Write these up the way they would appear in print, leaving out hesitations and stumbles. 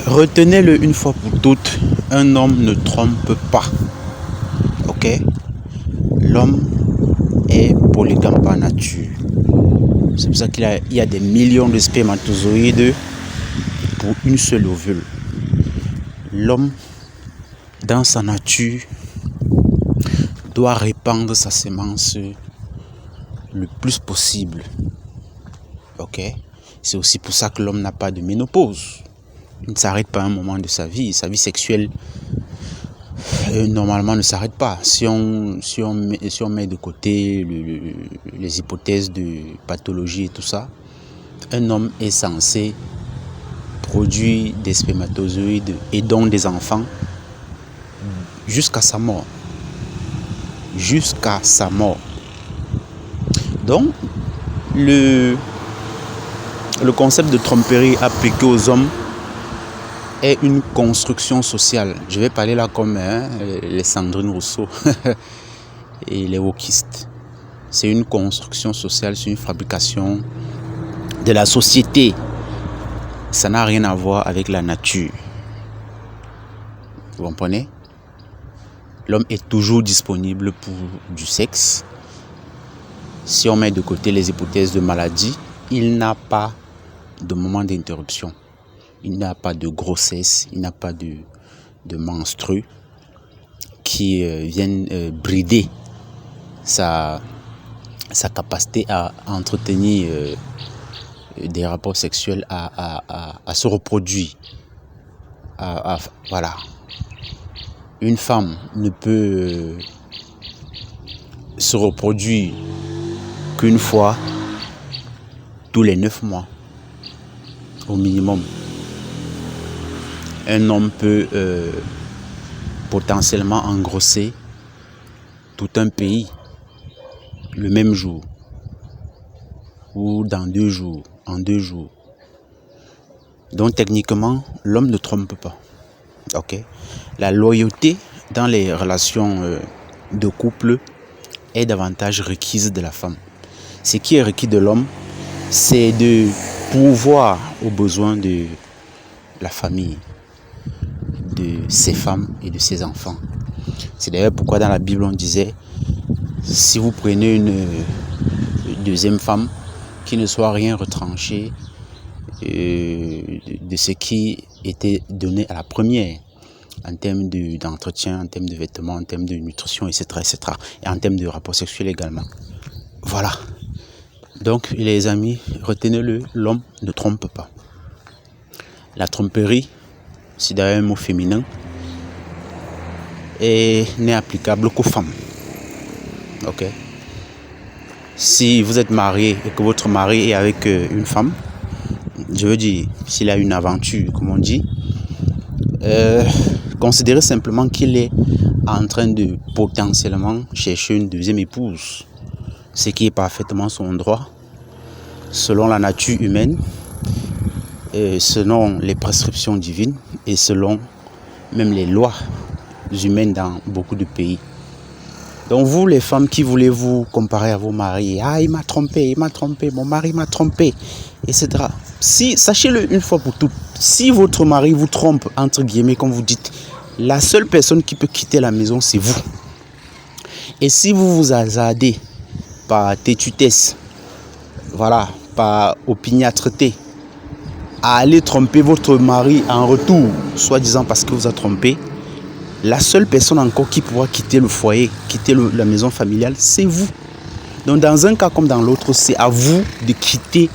Retenez-le une fois pour toutes, un homme ne trompe pas. Ok? L'homme est polygame par nature. C'est pour ça qu'il y a des millions de spermatozoïdes pour une seule ovule. L'homme, dans sa nature, doit répandre sa semence le plus possible. Ok? C'est aussi pour ça que l'homme n'a pas de ménopause. Il ne s'arrête pas à un moment de sa vie. Sa vie sexuelle, normalement, ne s'arrête pas. Si on met de côté les hypothèses de pathologie et tout ça, un homme est censé produire des spermatozoïdes et donc des enfants jusqu'à sa mort. Jusqu'à sa mort. Donc, le concept de tromperie appliqué aux hommes est une construction sociale. Je vais parler là comme les Sandrine Rousseau et les wokistes. C'est une construction sociale, c'est une fabrication de la société. Ça n'a rien à voir avec la nature. Vous comprenez? L'homme est toujours disponible pour du sexe. Si on met de côté les hypothèses de maladie, il n'a pas de moment d'interruption. Il n'a pas de grossesse, il n'a pas de menstrues qui viennent brider sa capacité à entretenir des rapports sexuels, à se reproduire. Voilà. Une femme ne peut se reproduire qu'une fois tous les 9 mois, au minimum. Un homme peut potentiellement engrosser tout un pays le même jour ou dans 2 jours, en 2 jours. Donc techniquement, l'homme ne trompe pas. Ok? La loyauté dans les relations de couple est davantage requise de la femme. Ce qui est requis de l'homme, c'est de pourvoir aux besoins de la famille, de ses femmes et de ses enfants. C'est d'ailleurs pourquoi dans la Bible on disait, si vous prenez une deuxième femme, qui ne soit rien retranché de ce qui était donné à la première, en termes d'entretien, en termes de vêtements, en termes de nutrition, etc., etc. Et en termes de rapport sexuel également. Voilà. Donc les amis, retenez-le, l'homme ne trompe pas. La tromperie, c'est d'ailleurs un mot féminin, et n'est applicable qu'aux femmes. Ok? Si vous êtes marié et que votre mari est avec une femme, je veux dire, s'il a une aventure, comme on dit, considérez simplement qu'il est en train de potentiellement chercher une deuxième épouse, ce qui est parfaitement son droit, selon la nature humaine, selon les prescriptions divines et selon même les lois humaines dans beaucoup de pays. Donc vous les femmes qui voulez vous comparer à vos maris, ah il m'a trompé, mon mari m'a trompé, etc. Si, sachez-le une fois pour toutes, si votre mari vous trompe, entre guillemets, comme vous dites, la seule personne qui peut quitter la maison, c'est vous. Et si vous vous hasardez par têtutesse, voilà, par opiniâtreté, à aller tromper votre mari en retour, soi-disant parce qu'il vous a trompé, la seule personne encore qui pourra quitter le foyer, quitter la maison familiale, c'est vous. Donc dans un cas comme dans l'autre, c'est à vous de quitter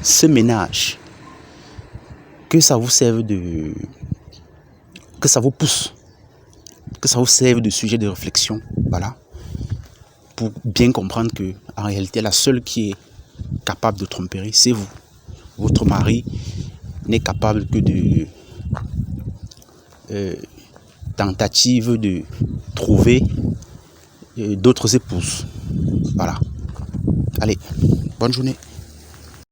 ce ménage. Que ça vous serve que ça vous pousse, que ça vous serve de sujet de réflexion. Voilà. Pour bien comprendre que en réalité, la seule qui est capable de tromperie, c'est vous. Votre mari n'est capable que de tentative de trouver d'autres épouses. Voilà. Allez, bonne journée.